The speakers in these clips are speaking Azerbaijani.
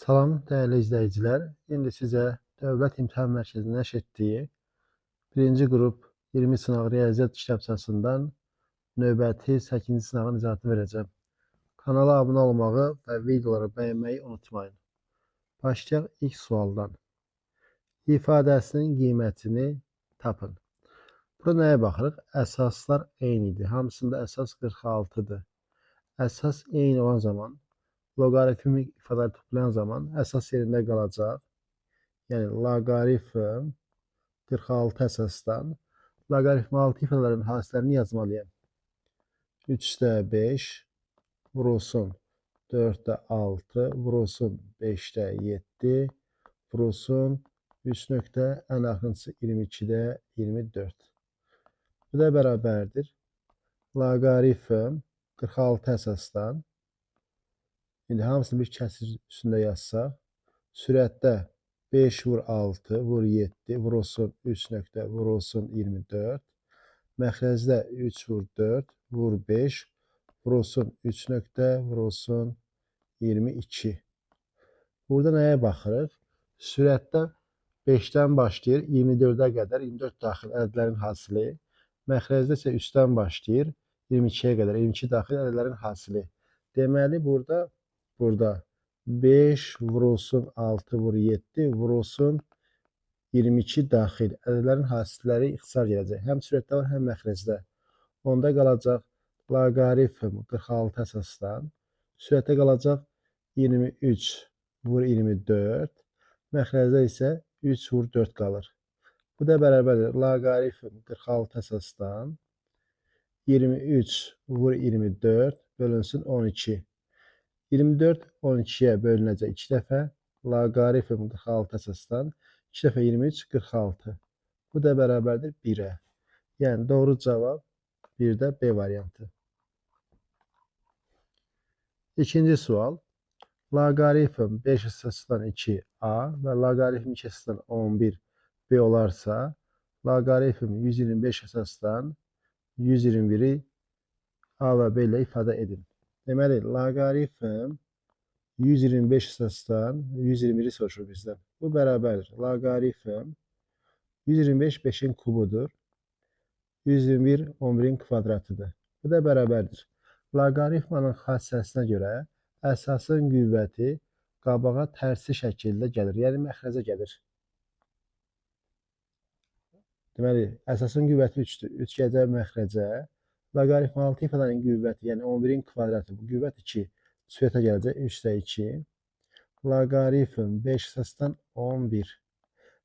Salam değerli izləyicilər. İndi sizə Dövlət İmtahan Mərkəzinin nəşr etdiyi 1-ci qrup 20 sınaq riyaziyyat kitabçasından növbəti 8-ci sınağın izahatını verəcəm. Kanala abunə olmağı və videoları bəyənməyi unutmayın. Başlayaq ilk sualdan. İfadəsinin qiymətini tapın. Burada nəyə baxırıq? Əsaslar eynidir. Hamısında əsas 46-dır. Əsas eyni olan zaman loqaritmik ifadeləri toplayan zaman əsas yerində qalacaq. Yəni, loqaritm 46 əsasdan loqaritm 6 ifadələrin hasillərini yazmalıyam. 3-də 5 vurulsun 4-də 6 vurulsun 5-də 7 vurulsun 3 nöqtə ən axırıncısı 22-də 24. Bu da bərabərdir. Loqaritm 46 əsasdan. İndi hamısını bir kəsir üstündə yazsaq. Sürətdə 5 vur 6 vur 7 vurulsun 3 nöqtə vurulsun 24. Məxrəcdə 3 vur 4 vur 5 vurulsun 3 nöqtə vurulsun 22. Burada nəyə baxırıq? Sürətdə 5-dən başlayır 24-ə qədər 24 daxil ədədlərin hasili. Məxrəcdə isə 3-dən başlayır 22-yə qədər 22 daxil ədədlərin hasili. Deməli, burada 5 vurulsun 6 vur 7 vurulsun 22 daxil ədədlərin hasilləri ixtisar gələcək. Həm sürətdə var, həm məxrəcdə. Onda qalacaq loqaritm 46 əsasdan. Sürətdə qalacaq 23 vur 24. Məxrəcdə isə 3 vur 4 qalır. Bu da bərabərdir. Loqaritm 46 əsasdan 23 vur 24 bölünsün 12. 24 12-yə bölünəcək 2 dəfə. Loqaritm 46 əsasdan 2 dəfə 23 46. Bu da bərabərdir 1-ə. Yəni doğru cavab 1-də B variantı. İkinci sual. Loqaritm 5 əsasdan 2A və loqaritm 2 əsasdan 11B olarsa, loqaritm 125 əsasdan 121-i A və B ilə ifadə edin. Deməli, loqaritm 125 əsasdan 121-i soruşur bizdən. Bu bərabərdir. Loqaritm 125 5-in kubudur. 121 11-in kvadratıdır. Bu da bərabərdir. Loqaritmanın xassəsinə görə əsasın qüvvəti qabağa tərsi şəkildə gəlir. Yəni, məxrəcə gəlir. Deməli, əsasın qüvvəti 3-dür. 3 gələcək məxrəcə. Loqaritm 6 ifadənin qüvvəti, yəni 11-in kvadratı, bu qüvvət 2. Sürətə gələcək 3-də 2. Loqaritm 5 əsasdan 11.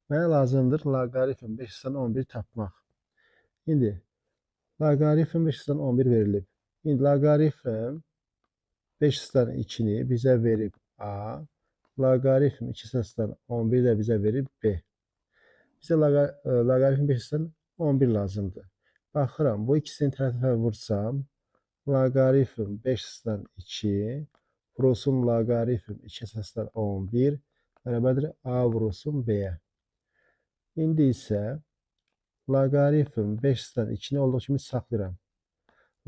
Mənə lazımdır loqaritm 5 əsasdan 11 tapmaq. İndi, loqaritm 5 əsasdan 11 verilib. İndi, loqaritm 5 əsasdan 2-ni bizə verib A. Loqaritm 2 əsasdan 11 də bizə verib B. Bizə loqaritm 5 əsasdan 11 lazımdır. Baxıram, bu ikisini tərəfə vursam, loqaritm 5 əsasdan 2 vurulsun loqaritm 2 əsasdan 11 bərabərdir A vurulsun B-yə. İndi isə loqaritm 5 əsasdan 2-ni olduğu kimi saxlayıram.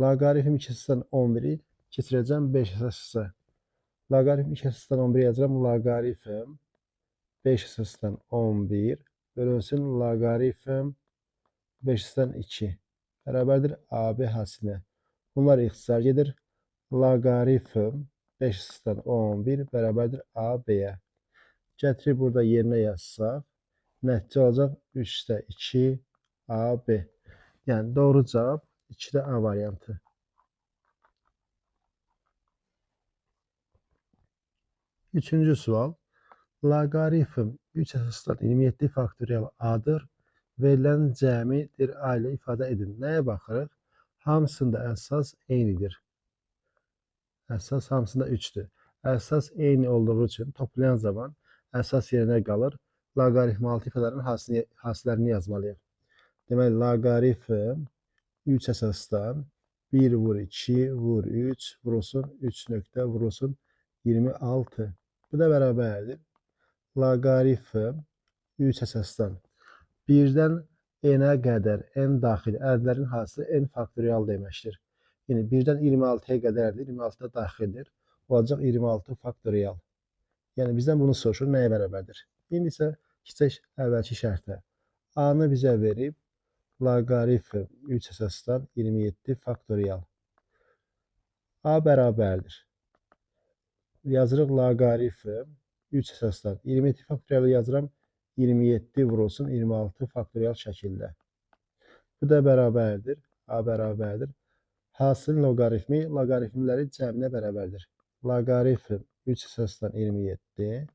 Loqaritm 2 əsasdan 11-i keçirəcəm 5 əsasa. Loqaritm 2 əsasdan 11 yazacağım. Loqaritm 5 əsasdan 11 bölünsün loqaritm 5 əsasdan 2 bərabərdir AB hasilinə. Bunlar ixtisar gedir. Loqaritm 5 əsasdan 11 bərabərdir AB-yə. Gətirib burada yerinə yazsaq, nəticə olacaq 3-də 2 AB. Yəni doğru cavab 2-də A variantı. Üçüncü sual. Loqaritm 3 əsasdan 27 faktorial A-dır. Verilən cəmidir A ilə ifadə edin. Nəyə baxırıq? Hamısında əsas eynidir. Əsas hamısında 3-dür. Əsas eyni olduğu üçün toplayan zaman əsas yerinə qalır. Loqaritm 6 ifadələrin hasillərini yazmalıyıq. Deməli, loqaritm 3 əsasdan 1 vur 2 vur 3 vurulsun 3 nöqtə vurulsun 26. Bu da bərabərdir. Loqaritm 3 əsasdan 1-dən n-ə qədər n daxil ədədlərin hasili n faktorial deməkdir. Yəni, 1-dən 26-ya qədərdir, 26-da daxildir. Olacaq 26 faktorial. Yəni bizdən bunu soruşur, nəyə bərabərdir? İndi isə keçək əvvəlki şərtə. A-nı bizə verib, loqaritm 3 əsasdan 27 faktorial. A bərabərdir. Yazırıq loqaritm 3 əsasdan 27 faktorialı yazıram. 27 vurulsun 26 faktorial şəkildə. Bu da bərabərdir. A bərabərdir. Hasilin loqaritmi loqaritmlərin cəminə bərabərdir. Loqaritm 3 əsasdan 27.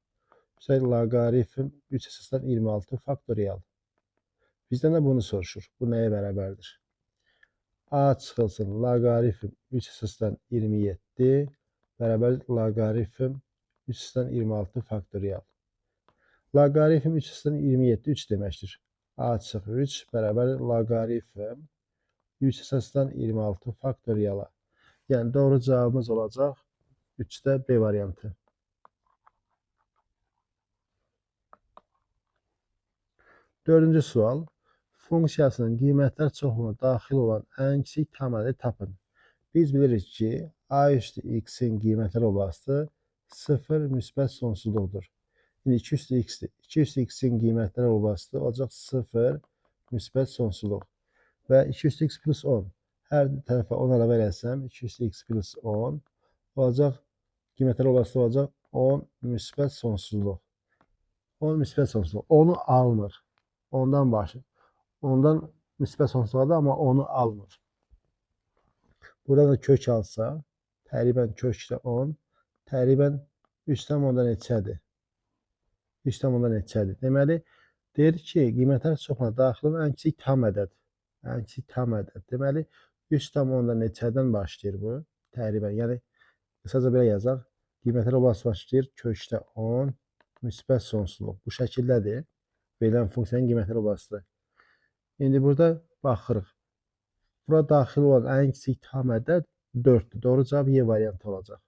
Loqaritm 3 əsasdan 26 faktorial. Bizdən də bunu soruşur. Bu nəyə bərabərdir? A çıxılsın. Loqaritm 3 əsasdan 27 bərabər loqaritm 3 əsasdan 26 faktorial. Loqaritm 3 əsasdan 27 3 deməkdir. A çıx 3 bərabər loqaritm 3 əsasdan 26 faktoriala. Yəni doğru cavabımız olacaq 3-də B variantı. Dördüncü sual. Funksiyasının qiymətlər çoxluğuna daxil olan ən kiçik tam ədədi tapın. Biz bilirik ki, A üstü x-in qiymətlər obası 0 müsbət sonsuzluqdur. İndi 2 üstü x-dir. 2 üstü x-in qiymətlər obası olacaq 0 müsbət sonsuzluq. Və 2 üstü x plus 10. Hər tərəfə 10 əlavə eləsəm, 2 üstü x plus 10 olacaq. Qiymətlər obası olacaq 10 müsbət sonsuzluq. 10 müsbət sonsuzluq. Onu almır. Ondan başlayır. Ondan müsbət sonsuzluqda, amma onu almır. Burada da kök alsa, təqribən kökdə 10, təqribən 3/10 neçədir? 3/10 neçədir? Deməli, deyir ki, qiymətlər çoxluğuna daxil olan ən kiçik tam ədəd. Ən kiçik tam ədəd. Deməli, 3/10 neçədən başlayır bu? Təqribən, yəni, qısaca belə yazaq. Qiymətlər obası başlayır kökdə 10, müsbət sonsuzluq. Bu şəkildədir. Verilən funksiyanın qiymətlər obasıdır. İndi burada baxırıq. Bura daxil olan ən kiçik tam ədəd 4-dür. Doğru cavab Y variantı olacaq.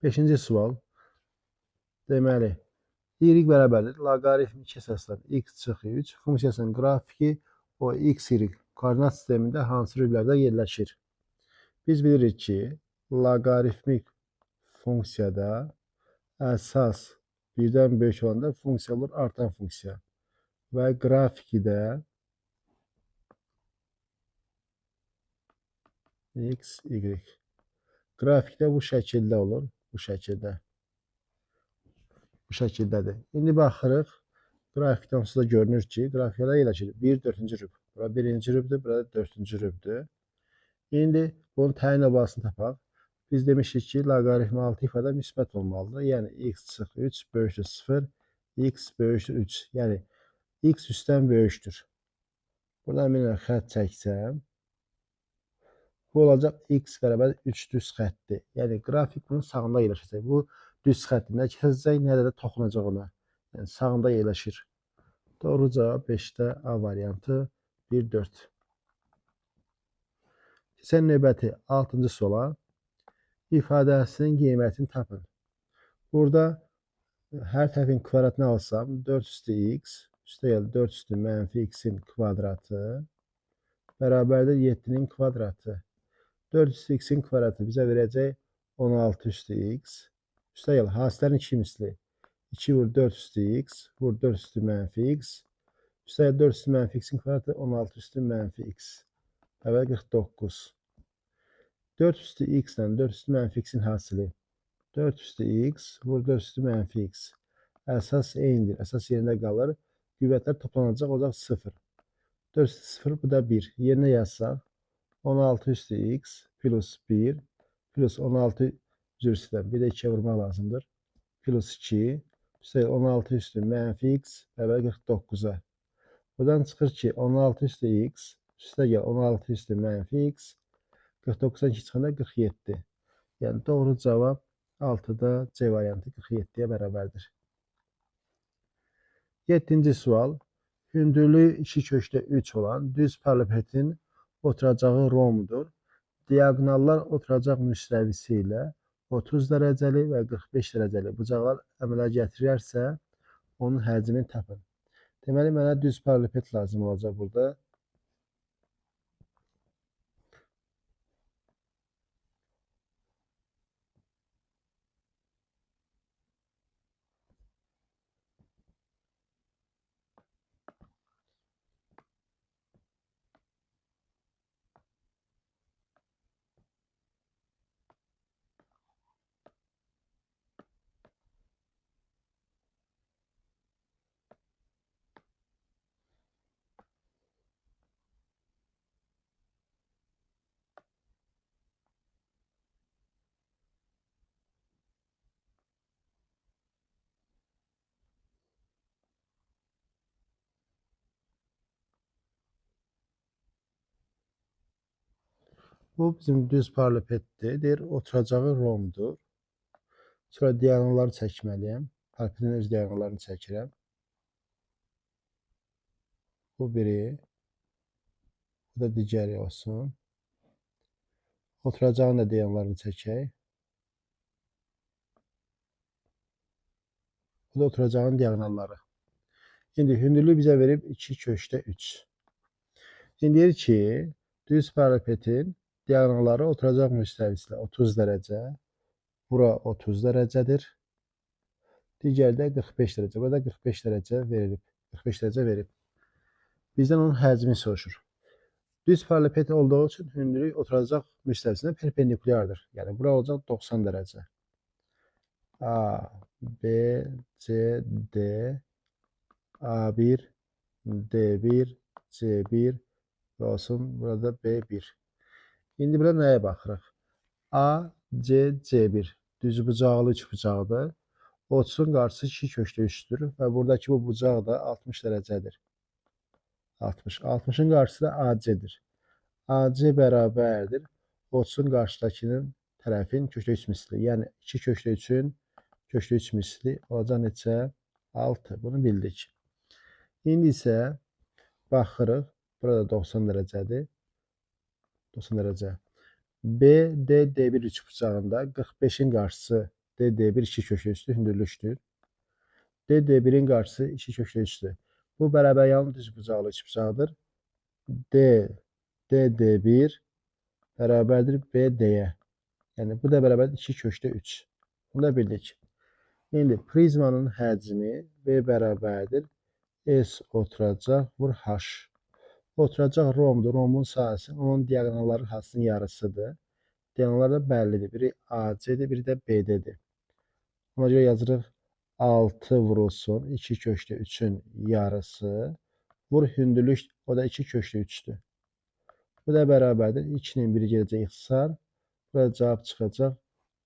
5-ci sual. Deməli, y bərabərdir. Loqaritm 2 əsasdan x çıx 3 funksiyasının qrafiki o x, y koordinat sistemində hansı rüblərdə yerləşir? Biz bilirik ki, loqaritmik funksiyada əsas birdən böyük olanda funksiya olur artan funksiya. Və qrafiki də x, y. Qrafikdə bu şəkildə olur. Bu şəkildə. Bu şəkildədir. İndi baxırıq. Qrafikdən sizə görünür ki, grafikdə yerləşir. 1, 4-cü rüb. Bura 1-ci rübdür, burada 4-cü rübdür. İndi bunun təyin obasını tapaq. Biz demişik ki, loqaritm 6 ifadə müsbət olmalıdır. Yəni, x çıx 3 böyükdür 0, x böyükdür 3. Yəni, x üstdən böyükdür. Buradan bir xətt çəksəm, bu olacaq x bərabər 3 düz xəttdir. Yəni, qrafik bunun sağında yerləşəcək. Bu düz xətti nə kəsəcək, nə də toxunacaq ona. Yəni, sağında yerləşir. Doğru cavab 5-də A variantı 1-4. Keçən növbəti 6-cı suala. İfadəsinin qiymətini tapın. Burada hər tərəfin kvadratını alsam, 4 üstü x, üstə gəl 4 üstü mənfi x-in kvadratı bərabərdir 7-nin kvadratı. 4 üstü x-in kvadratı bizə verəcək 16 üstü x. Üstə gəl, hasillərin 2 misli. 2 vur 4 üstü x, vur 4 üstü mənfi x. Üstə gəl 4 üstü mənfi x-in kvadratı 16 üstü mənfi x. Əvvəl 49. 4 üstü x ilə 4 üstü mənfi x-in hasili. 4 üstü x, vur 4 üstü mənfi x. Əsas eynidir. Əsas yerində qalır. Qüvvətlər toplanacaq, olacaq 0. 4 üstü 0, bu da 1. Yerinə yazsaq, 16 üstü x plus 1 plus 16 cürsüdən bir də 2'ye vurmaq lazımdır. Plus 2 üstə 16 üstü mənfi x bərabər 49'a. Buradan çıxır ki 16 üstü x üstə gəl 16 üstü mənfi x 49'dan 2 çıxanda 47. Yəni doğru cavab 6'da C variantı 47'ye bərabərdir. 7-ci sual. Hündürlüyü 2 kökdə 3 olan düz paralelepipedin oturacağı romdur. Diagonallar oturacaq müstəvisi ilə 30 dərəcəli və 45 dərəcəli bucaqlar əmələ gətirilərsə, onun həcmini tapın. Deməli, mənə düz paralelepiped lazım olacaq burada. Bu bizim düz paralellepipeddir. Deyir, oturacağı romdur. Sonra diagonalları çəkməliyəm. Paralellepipedin öz diagonallarını çəkirəm. Bu biri. Bu da digəri olsun. Oturacağın da diagonallarını çəkək. Bu da oturacağın diagonalları. İndi hündürlüğü bizə verib 2/3. Şimdi deyir ki, düz paralellepipedin diagonalları oturacaq müstəvisinə 30 dərəcə. Bura 30 dərəcədir. Digəri də 45 dərəcə. Burada 45 dərəcə verilib. 45 dərəcə verib. Bizdən onun həcmini soruşur. Düz paralellepiped olduğu üçün hündürlük oturacaq müstəvisinə perpendikulyardır. Yəni bura olacaq 90 dərəcə. A, B, C, D, A1, D1, C1 və olsun burada B1. İndi burada nəyə baxırıq? A, C, C1 düzbucaqlı üçbucaqdır. 30'un qarşısı 2/3'dür və buradakı bu bucaq da 60 dərəcədir. 60. 60'ın qarşısı da AC-dir. AC bərabərdir 30'un qarşıdakının tərəfin kökdə 3 misli. Yəni 2/3'ün kökdə 3 misli olacaq neçə? 6. Bunu bildik. İndi isə baxırıq. Burada 90 dərəcədir. 90 dərəcə. B, D, D1 üçbucağında 45'in qarşısı D1 2/3'dür, hündürlükdür. D1'in qarşısı 2/3'dür. Bu bərabər yanlı düzbucaqlı üçbucaqdır. D1 bərabərdir BD-yə. Yəni bu da bərabərdir 2/3. Bunu da bildik. İndi prizmanın həcmi B bərabərdir S oturacaq vur H. Oturacaq romdur. Romun sahəsi onun diagonalları hassının yarısıdır. Diagonallar da bəllidir. Biri AC-dir, biri də BD-dir. Ona görə yazırıq 6 vurulsun 2/3'ün yarısı. Vur hündürlük o da 2/3'dür. Bu da bərabərdir. 2'nin biri gələcək ixtisar. Burada cavab çıxacaq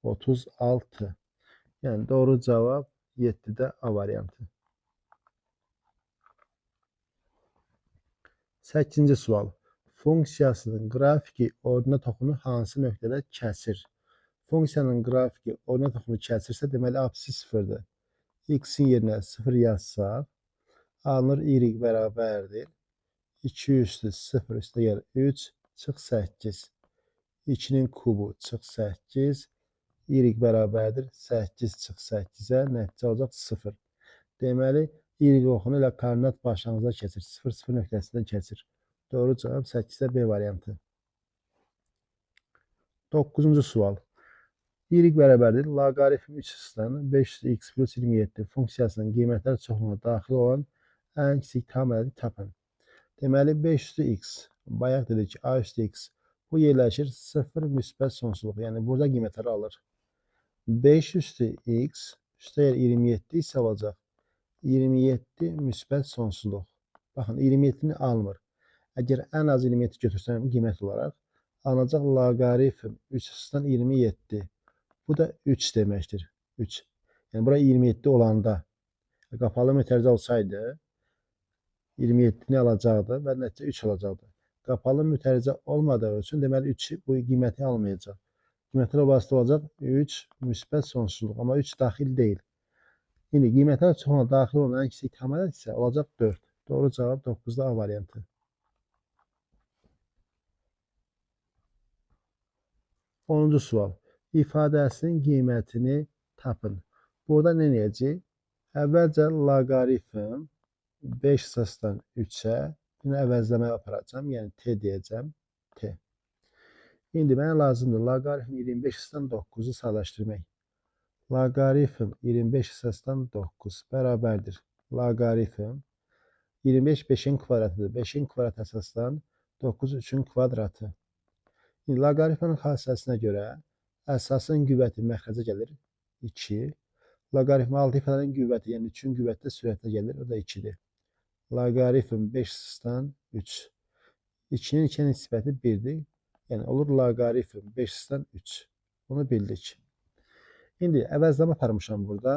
36. Yəni doğru cavab 7'də A variantı. 8-ci sual. Funksiyasının qrafiki ordinat oxunu hansı nöqtədə kəsir? Funksiyanın qrafiki ordinat oxunu kəsirsə, deməli apsisi sıfırdır. X-in yerinə 0 yazsaq, alınır y bərabərdir. 2 üstü 0 üstə gəlir 3 çıx 8. 2'nin kubu çıx 8. Y bərabərdir 8 çıx 8'ə nəticə olacaq 0. Deməli y oxunu ilə koordinat başlanğıcda keçir. 0-0 nöqtəsindən keçir. Doğru cavab 8'də B variantı. 9-cu sual. Y bərabərdir loqaritm 3-dən 500x plus 27 funksiyasının qiymətlər çoxluğuna daxil olan ən kiçik tam ədədi tapın. Deməli 500x bayaq dedik ki A üstü x bu yerləşir 0 müsbət sonsuzluq. Yəni burada qiymətləri alır. 5 üstü x üstə 27 isə olacaq. 27 müsbət sonsuzluq. Baxın 27'ni almır. Əgər ən az 27 götürsəm qiymət olaraq alınacaq loqaritm 3-dən 27. Bu da 3 deməkdir. 3. Yəni bura 27 olanda qapalı mütərizə olsaydı 27'ni alacaqdı və nəticə 3 olacaqdı. Qapalı mütərizə olmadığı üçün deməli 3 bu qiyməti almayacaq. Qiymətlər vasitə olacaq 3 müsbət sonsuzluq. Amma 3 daxil deyil. İndi qiymətlər çoxluğuna daxil olan ən kiçik tam ədəd isə olacaq 4. Doğru cavab 9'da A variantı. 10-cu sual. İfadəsinin qiymətini tapın. Burada nə edəcəyik? Əvvəlcə loqaritm 5 əsasdan 3'ə bunu əvəzləməyə aparacağım. Yəni T deyəcəm. T. İndi mənə lazımdır loqaritm 25 əsasdan 9'u sadələşdirmək. Loqaritm 25 əsasdan 9 bərabərdir. Loqaritm 25 5'in kvadratıdır. 5'in kvadrat əsasdan 9 3'ün kvadratı. İndi loqaritmin xassəsinə görə əsasın qüvvəti məxrəcə gəlir 2. Loqaritm 6 ifadənin qüvvəti, yəni 3'ün qüvvəti də sürətlə gəlir, o da 2'dir. Loqaritm 5 əsasdan 3. 2'nin 2'yə nisbəti 1'dir. Yəni olur loqaritm 5 əsasdan 3. Bunu bildik. İndi əvəzləmə aparmışam burada.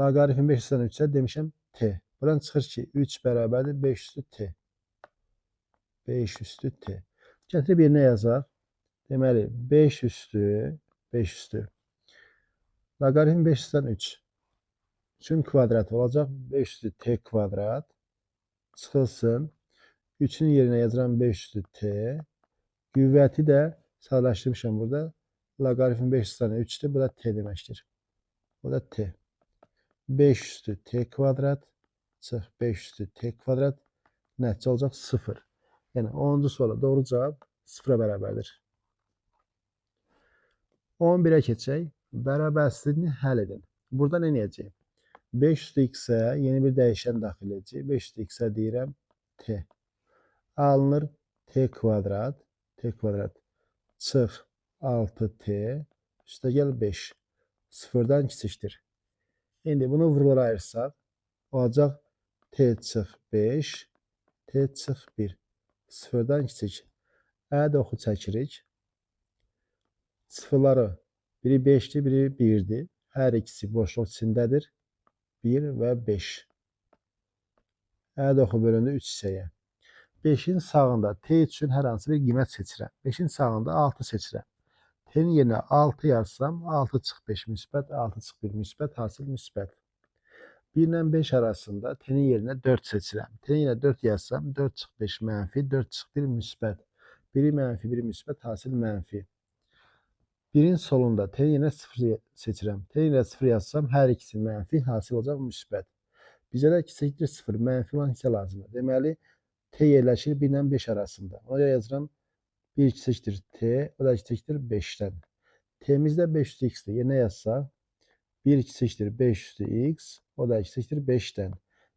Loqaritm 5 əsasdan 3'ə demişəm T. Buradan çıxır ki 3 bərabərdir 5 üstü T. 5 üstü T. Gətirib yerinə yazaq. Deməli 5 üstü 5 üstü. Loqaritm 500-dən 3. 3-ün kvadratı olacaq 5 üstü t kvadrat. Çıxılsın. 3-ün yerinə yazıram 5 üstü t. Qüvvəti də sadələşdirmişəm burada. Loqaritm 500-dən 3-dür. Bu da t deməkdir. Bu da t. 5 üstü t kvadrat çıx 5 üstü t kvadrat nəticə olacaq 0. Yəni 10-cu suala doğru cavab 0-a bərabərdir. 11-ə keçək. Bərabərsizliyi həll edin. Burada nə edəcəyik? 5 üstü x-ə yeni bir dəyişən daxil edəcəyik. 5 üstü x-ə deyirəm t. Alınır t kvadrat çıx 6t üstə gəl 5. 0-dan kiçikdir. İndi bunu vurgulara ayırsaq olacaq t çıx 5 t çıx 1. 0-dan kiçik. Ədəd oxu çəkirik. Sıfırları biri 5'dir, biri 1'dir. Hər ikisi boşluq içindədir. 1 və 5. Ədəd oxu bölündü 3 hissəyə. 5'in sağında t üçün hər hansı bir qiymət seçirəm. 5'in sağında 6 seçirəm. T'nin yerinə 6 yazsam 6 çıx 5 müsbət, 6 çıx 1 müsbət, hasil müsbət. 1 ilə 5 arasında t'nin yerinə 4 seçirəm. T'nin yerinə 4 yazsam 4 çıx 5 mənfi, 4 çıx 1 müsbət. 1'i mənfi, 1'i müsbət, hasil mənfi. 1'in solunda t'nin yerinə 0 seçirəm. T'nin yerinə 0 yazsam hər ikisi mənfi, hasil olacaq müsbət. Bizə də kiçikdir 0, mənfi olan hissə lazımdır. Deməli, t yerləşir 1 ilə 5 arasında. Ona görə yazıram 1 kiçikdir t, o da kiçikdir 5'dən. T'mizdə 5 üstü x-dir. Yerinə yazsaq 1 kiçikdir 5 üstü x, o da kiçikdir 5'dən.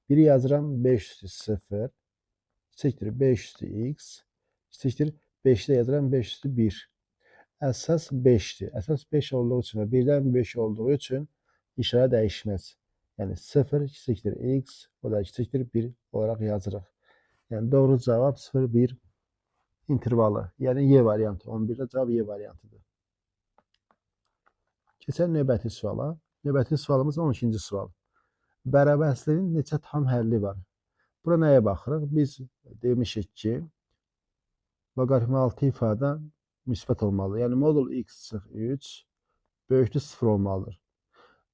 1'i yazıram 5 üstü 0, kiçikdir 5 üstü x, kiçikdir 5'i də yazıram 5 üstü 1. Əsas 5'dir. Əsas 5 olduğu üçün və 1'dən 5 olduğu üçün işarə dəyişməz. Yəni 0 kiçikdir x, o da kiçikdir 1 olaraq yazırıq. Yəni doğru cavab 0, 1 intervalı. Yəni Y variantı. 11'də cavab Y variantıdır. Keçək növbəti suala. Növbəti sualımız 12-ci sual. Bərabərsizliyin neçə tam həlli var? Bura nəyə baxırıq? Biz demişik ki, loqaritm 6 ifadə müsbət olmalıdır. Yəni modul x çıx 3 böyükdür 0 olmalıdır.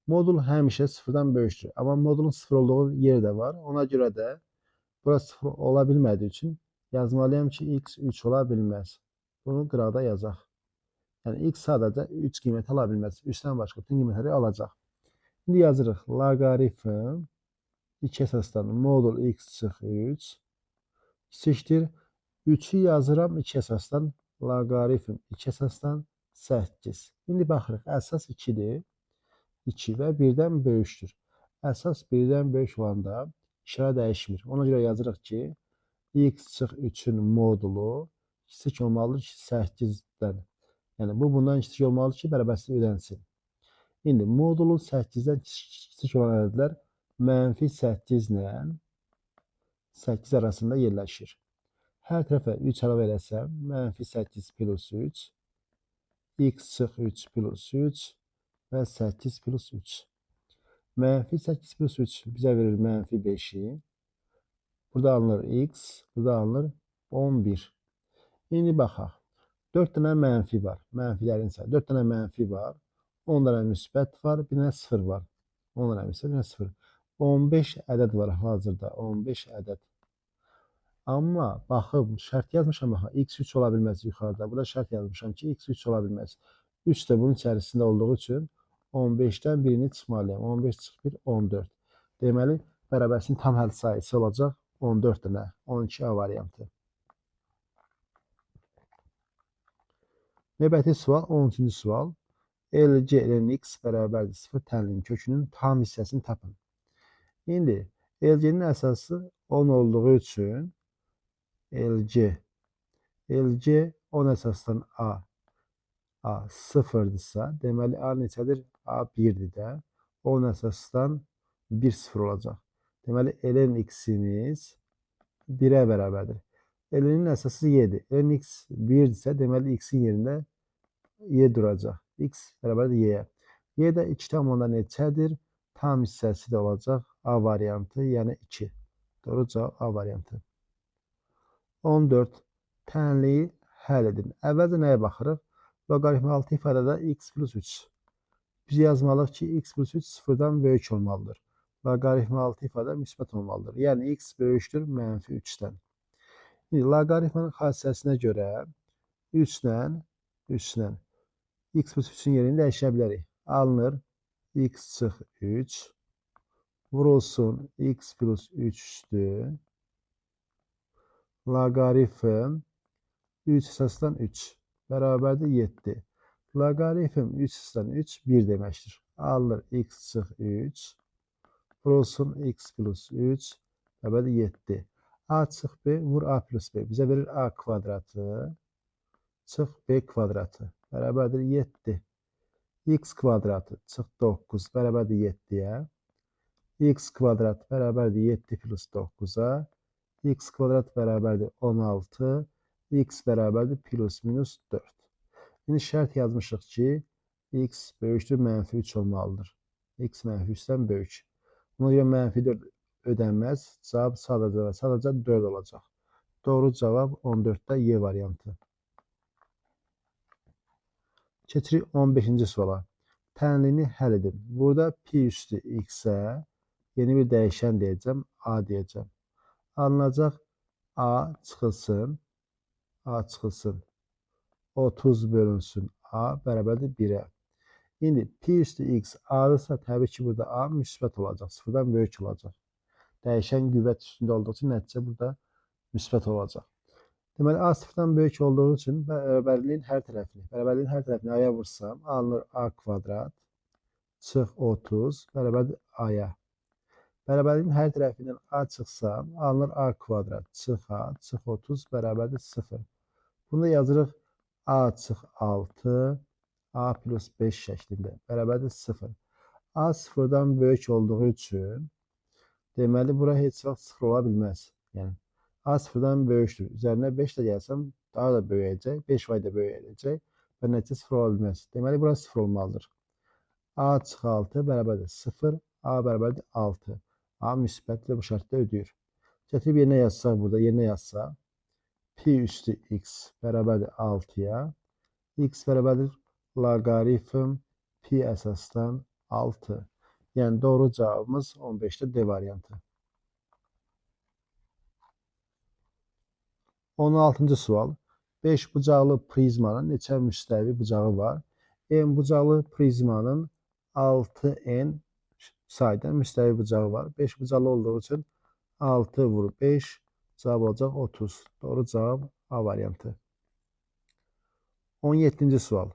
Modul həmişə 0-dan böyükdür. Amma modulun 0 olduğu yer də var. Ona görə də bura 0 ola bilmədiyi üçün yazmalıyam ki, x 3 ola bilməz. Bunu qıraqda yazaq. Yəni x sadəcə 3 qiymət ala bilməz. 3-dən başqa bütün qiymətləri alacaq. İndi yazırıq. Loqaritm 2 əsasdan modul x çıx 3 kiçikdir. 3'ü yazıram 2 əsasdan. Loqaritm 2 əsasdan 8. İndi baxırıq. Əsas 2'dir. 2 və 1'dən böyükdür. Əsas 1'dən böyük olanda işarə dəyişmir. Ona görə yazırıq ki, x çıx 3'ün modulu kiçik olmalıdır ki, 8'dən. Yəni bu bundan kiçik olmalıdır ki, bərabərsizlik ödənsin. İndi modulu 8'dən kiçik olan ədədlər mənfi 8 ilə 8 arasında yerləşir. Hər tərəfə 3 əlavə eləsəm, mənfi 8 plus 3, x çıx 3 plus 3 və 8 plus 3. Mənfi 8 plus 3 bizə verir mənfi 5'i. Burada alınır x, burada alınır 11. İndi baxaq. 4 dənə mənfi var. Mənfilərin sayı. 4 dənə mənfi var. 10 dənə müsbət var. Bir dənə 0 var. 10 dənə müsbət, bir dənə 0. 15 ədəd var hazırda. 15 ədəd. Amma baxıb şərt yazmışam, bax, x 3 ola bilməz yuxarıda. Burada şərt yazmışam ki, x 3 ola bilməz. 3 də bunun içərisində olduğu üçün 15'dən birini çıxmalıyam. 15 çıx 1, 14. Deməli, bərabərsizliyin tam həll sayısı olacaq 14 dənə. 12A variantı. Növbəti sual 13-cü sual. LC ln x bərabərdir 0 tənlinin kökünün tam hissəsini tapın. İndi LC'nin əsası 10 olduğu üçün LC 10 əsasdan A 0'dırsa, deməli A neçədir? A 1'dir də. 10 əsasdan 1 0 olacaq. Deməli ln x'imiz 1'ə bərabərdir. Ln'in əsası y'dir. Ln x 1'dirsə, deməli x'in yerində y duracaq. X bərabərdir y'yə. Y də 2 tam onda neçədir? Tam hissəsi də olacaq A variantı, yəni 2. Doğru cavab A variantı. 14. Tənliyi həll edin. Əvvəlcə nəyə baxırıq? Loqaritm 6 ifadədə x plus 3. Biz yazmalıyıq ki, x plus 3 sıfırdan böyük olmalıdır. Loqaritm 6 ifadə müsbət olmalıdır. Yəni x böyükdür mənfi 3-dən. Loqaritmanın xassəsinə görə 3 ilə x plus 3-ün yerini dəyişə bilərik. Alınır x çıx 3 vurulsun x plus 3-dür. Loqaritm 3 əsasdan 3 bərabərdir 7. Loqaritm 3 əsasdan 3 1 deməkdir. Alınır x çıx 3 vurulsun x plus 3 bərabərdir 7. A çıx b vur a plus b. Bizə verir a kvadratı çıx b kvadratı bərabərdir 7. X kvadratı çıx 9 bərabərdir 7-yə. X kvadrat bərabərdir 7 plus 9-a. X kvadrat bərabərdir 16. X bərabərdir plus minus 4. İndi şərt yazmışıq ki, x böyükdür mənfi 3 olmalıdır. X mənfi 3-dən böyük. Buna görə mənfi 4 ödənməz. Cavab sadəcə 4 olacaq. Doğru cavab 14-də Y variantı. Keçirik 15-ci suala. Tənlini həll edin. Burada pi üstü x-ə yeni bir dəyişən deyəcəm, a deyəcəm. Alınacaq a çıxılsın. 30 bölünsün a bərabərdir 1-ə. İndi pi üstü x a-dırsa təbii ki, burada a müsbət olacaq. Sıfırdan böyük olacaq. Dəyişən qüvvət üstündə olduğu üçün nəticə burada müsbət olacaq. Deməli, a sıfırdan böyük olduğu üçün bərabərliyin hər tərəfini a-ya vursam, alınır a kvadrat çıx 30 bərabərdir a-ya. Bərabərliyin hər tərəfindən a çıxsam, alınır a kvadrat çıx a çıx 30 bərabərdir 0. Bunu yazırıq a çıx 6 a plus 5 şəklində bərabərdir 0. A sıfırdan böyük olduğu üçün deməli, bura heç vaxt 0 ola bilməz. Yəni, a sıfırdan böyükdür. Üzərinə 5 də gəlsəm, daha da böyüyəcək. 5 vay da böyüyəcək və nəticə 0 ola bilməz. Deməli, bura 0 olmalıdır. A çıx 6 bərabərdir 0. A bərabərdir 6. A müsbətlə bu şərtdə ödəyir. Gətirib yerinə yazsaq burada, pi üstü x bərabərdir 6-ya. X bərabərdir loqaritm pi əsasdan 6. Yəni doğru cavabımız 15-də D variantı. 16-cı sual. 5 bucaqlı prizmanın neçə müstəvi bucağı var? N bucaqlı prizmanın 6n sayda müstəvi bucağı var. 5 bucaqlı olduğu üçün 6 vur 5 cavab olacaq 30. Doğru cavab A variantı. 17-ci sual.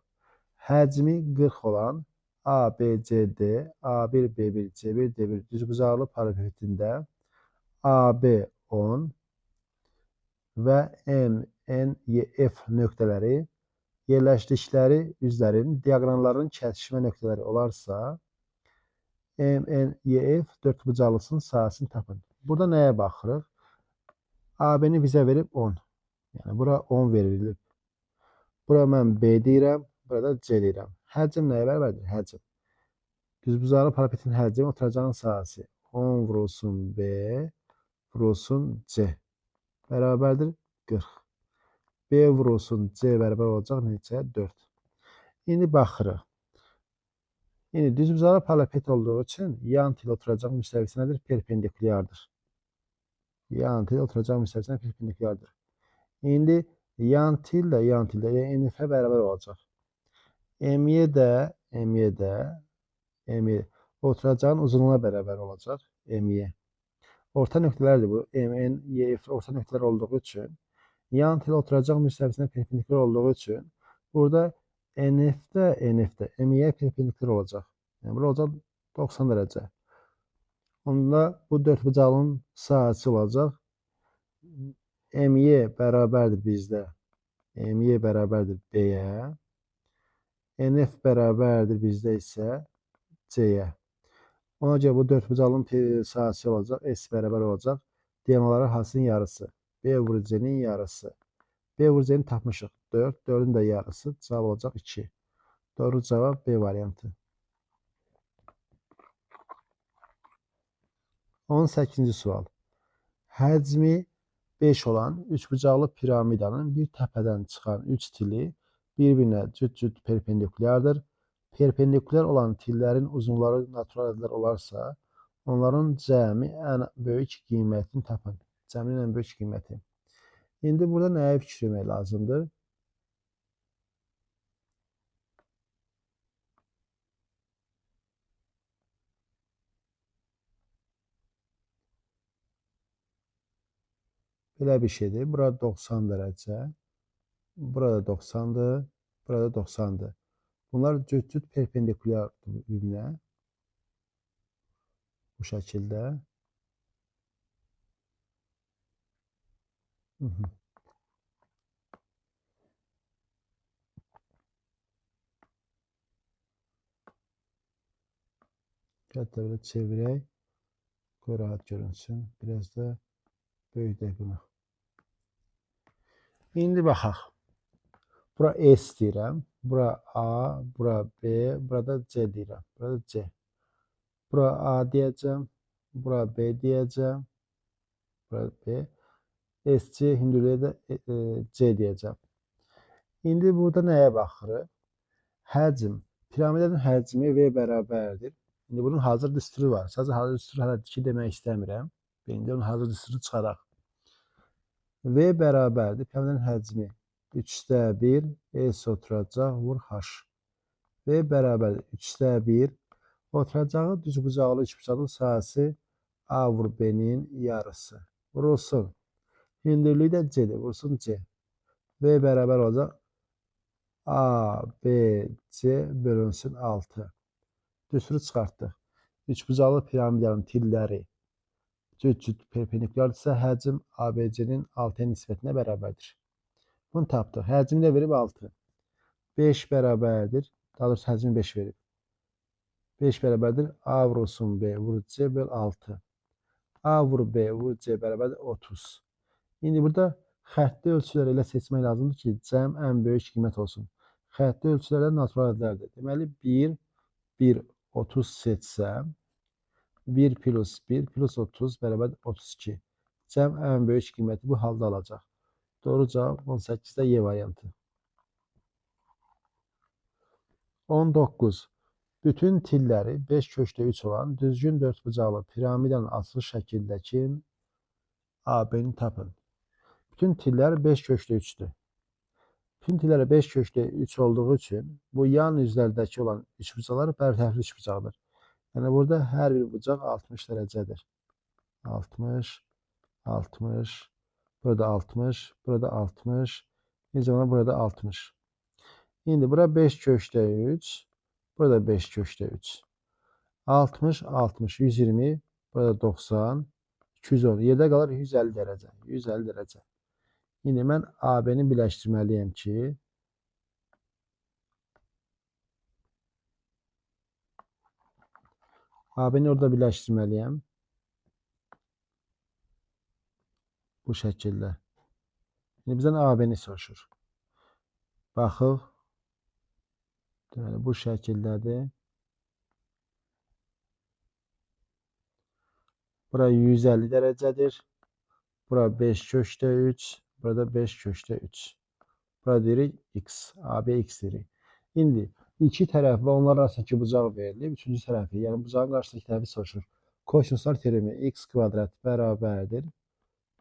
Həcmi 40 olan ABCD, A1, B1, C1, D1 düzbucaqlı paralelitində AB 10 və MNF nöqtələri yerləşdikləri üzlərin diaqramlarının kəsişmə nöqtələri olarsa, MNF dördbucaqlısının sahəsini tapın. Burada nəyə baxırıq? AB-ni bizə verib 10. Yəni, bura 10 verilib. Bura mən B deyirəm, burada C deyirəm. Həcm nəyə bərabərdir? Həcm. Düzbucaqlı paralelin həcmi oturacağın sahəsi 10 vurulsun B, vurulsun C. Bərabərdir 40. B vurulsun C bərabər olacaq neçə? 4. İndi baxırıq. İndi düzbucaqlı paralel olduğu üçün yan tel oturacaq müstəvisi nədir? Perpendikulyardır. Yan tel oturacaq müstəvisinə perpendikulyardır. İndi yan tel də yəni NF-ə bərabər olacaq. MY də oturacağın uzunluğuna bərabər olacaq. MY. Orta nöqtələrdir bu. MN, YF orta nöqtələr olduğu üçün yan tel oturacaq müstəvisinə perpendikulyar olduğu üçün burada NF də MY-yə perpendikulyar olacaq. Yəni, bura olacaq 90 dərəcə. Onda bu dördbucağlının sahəsi olacaq. MY bərabərdir bizdə. MY bərabərdir B-yə. NF bərabərdir bizdə isə C-yə. Ona görə bu dördbucağlının sahəsi olacaq. S bərabər olacaq. Diagonalları hansının yarısı? B vur C-nin yarısı. B vur C-ni tapmışıq. 4. 4-ün də yarısı. Cavab olacaq 2. Doğru cavab B variantı. 18-ci sual. Həcmi 5 olan üçbucaqlı piramidanın bir təpədən çıxan 3 tili bir-birinə cüt-cüt perpendikulyardır. Perpendikulyar olan tillərin uzunları natural ədədlər olarsa, onların cəmi ən böyük qiymətini tapın. Cəminin ən böyük qiyməti. İndi burada nəyə fikir vermək lazımdır? Belə bir şeydir. Burada 90 dərəcə, burada 90'dır, burada 90'dır. Bunlar cüt-cüt perpendikulyardır bir-birinə. Bu şəkildə. Hətta belə çevirək. Qoy rahat görünsün. Biraz da böyüdək bunu. İndi baxaq. Bura S deyirəm. Bura A, bura B, burada C deyirəm. Burada C. Bura A deyəcəm. Bura B deyəcəm. Bura B. SC hündürlüyə də C deyəcəm. İndi burada nəyə baxırıq? Həcm. Piramidanın həcmi V bərabərdir. İndi bunun hazır düsturu var. Sadəcə hazır düsturu hələ 2 demək istəmirəm. İndi onun hazır düsturu çıxaraq. V bərabərdir. Piramidanın həcmi 3/1 S oturacaq vur H. V bərabərdir 3/1 oturacağı düzbucaqlı üçbucaqlının sahəsi A vur B-nin yarısı. Vurulsun. Hündürlüyü də C-dir. Vursun C. V bərabər olacaq A, B, C bölünsün 6. Düsturu çıxartdıq. Üçbucaqlı piramidanın tilləri cüt-cüt perpendikulyardırsa, həcm ABC-nin 6-ya nisbətinə bərabərdir. Bunu tapdıq. Həcmi də verib 6. 5 bərabərdir. Daha doğrusu həcmi 5 verib. 5 bərabərdir. A vurulsun B vur C böl 6. A vur B vur C bərabərdir 30. İndi burada xətti ölçüləri ilə seçmək lazımdır ki, cəm ən böyük qiymət olsun. Xətti ölçülərdə natural ədədlərdir. Deməli, 1, 1, 30 seçsəm, 1 plus 1 plus 30 bərabər 32. Cəm ən böyük qiyməti bu halda alacaq. Doğru cavab 18-də Y variantı. 19. Bütün tilləri 5/3 olan düzgün dördbucaqlı piramidanın açılış şəkildəki AB-ni tapın. Bütün tillər 5/3'dür. Bütün tilləri 5/3 olduğu üçün bu yan üzlərdəki olan üçbucaqlar bərtərəfli üçbucaqdır. Yəni burada hər bir bucaq 60 dərəcədir. 60, 60, burada 60, burada 60, necə burada 60. İndi bura 5/3, burada 5/3. 60, 60, 120, burada 90, 210. Yerdə qalır 150 dərəcə. 150 dərəcə. İndi mən AB-ni birləşdirməliyəm ki, AB-ni orada birləşdirməliyəm. Bu şəkildə. İndi bizdən AB-ni soruşur. Baxıq. Deməli, bu şəkildədir. Bura 150 dərəcədir. Bura 5/3. Burada 5/3. Burada deyirik X. AB X deyirik. İndi iki tərəf və onlar arasındakı bucaq verilib. Üçüncü tərəfi, yəni bucağın qarşısındakı tərəfi soruşur. Kosinuslar teoremi x kvadrat bərabərdir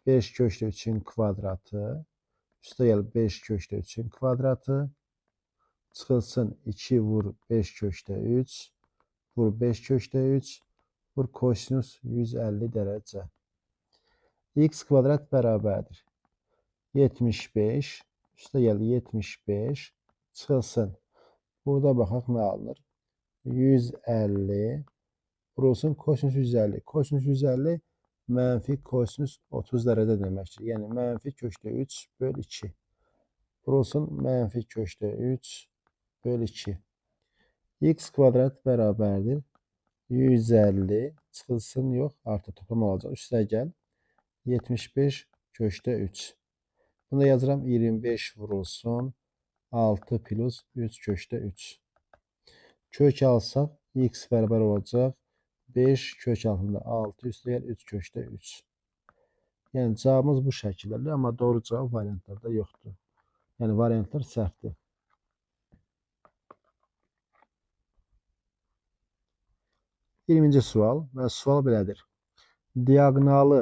5/3'ün kvadratı üstə gəlib 5/3'ün kvadratı çıxılsın 2 vur 5/3 vur 5/3 vur kosinus 150 dərəcə. X kvadrat bərabərdir 75 üstə gəlib 75 çıxılsın. Burada baxaq nə alınır. 150 vurulsun kosinus 150. Kosinus 150 mənfi kosinus 30 dərəcə deməkdir. Yəni mənfi köşdə 3 böl 2. Vurulsun mənfi köşdə 3 böl 2. X kvadrat bərabərdir 150 çıxılsın yox artı toplam olacaq. Üstə gəl 75 köşdə 3. Bunu yazıram 25 vurulsun 6 plus 3 köşdə 3. Kök alsaq x bərabər olacaq 5 kök altında 6 üstə gəl 3 köşdə 3. Yəni cavabımız bu şəkildədir, amma doğru cavab variantlarda yoxdur. Yəni variantlar səhvdir. 20-ci sual və sual belədir. Diaqonalı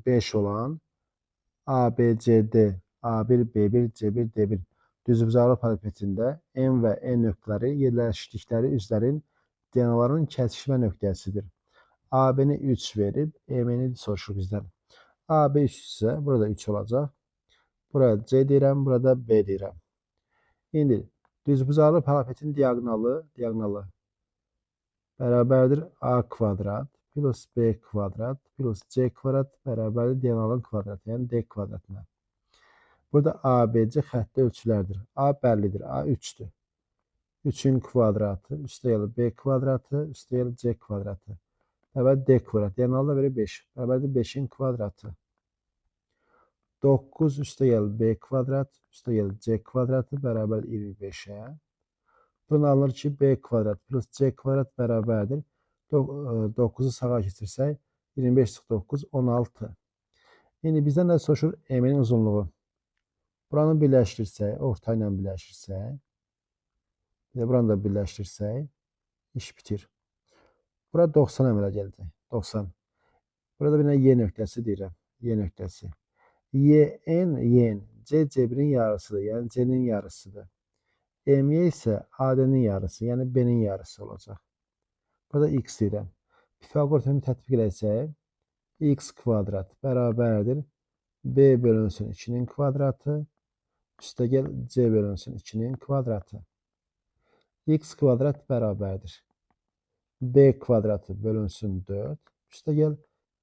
5 olan ABCD, A1, B1, C1, D1 düzbucaqlı paralelitində M və N nöqtələri yerləşdikləri üzlərin diaqonallarının kəsişmə nöqtəsidir. AB-ni 3 verib, M-ni soruşur bizdən. AB 3 isə burada 3 olacaq. Burada C deyirəm, burada B deyirəm. İndi düzbucaqlı paralelin diaqonalı bərabərdir A kvadrat plus B kvadrat plus C kvadrat bərabərdir diaqonalın kvadratı, yəni D kvadratına. Burada ABC xətti ölçülərdir. A bəllidir, A 3'dür. 3'ün kvadratı, üstə gəlir B kvadratı, üstə gəlir C kvadratı. Bərabər D kvadrat, diaqonalda verir 5. Bərabərdir 5'in kvadratı. 9 üstə gəlir B kvadrat, üstə gəlir C kvadratı bərabər 25'ə. Buradan alınır ki, B kvadrat plus C kvadrat bərabərdir. 9'u sağa keçirsək, 25 çıxı 9, 16. İndi bizdən də soruşur M-in uzunluğu. Buranı birləşdirsək, orta ilə birləşdirsək, bir də buranı da birləşdirsək, iş bitir. Bura 90 əmələ gəldi. 90. Burada bir Y nöqtəsi deyirəm. Y nöqtəsi. YN, C C1'in yarısıdır, yəni C'nin yarısıdır. MY isə AD'nin yarısı, yəni B'nin yarısı olacaq. Burada X deyirəm. Pifagor teoremi tətbiq etsək, X kvadrat bərabərdir B bölünsün 2'nin kvadratı, üstə gəl C bölünsün 2'nin kvadratı. X kvadrat bərabərdir B kvadratı bölünsün 4, üstə gəl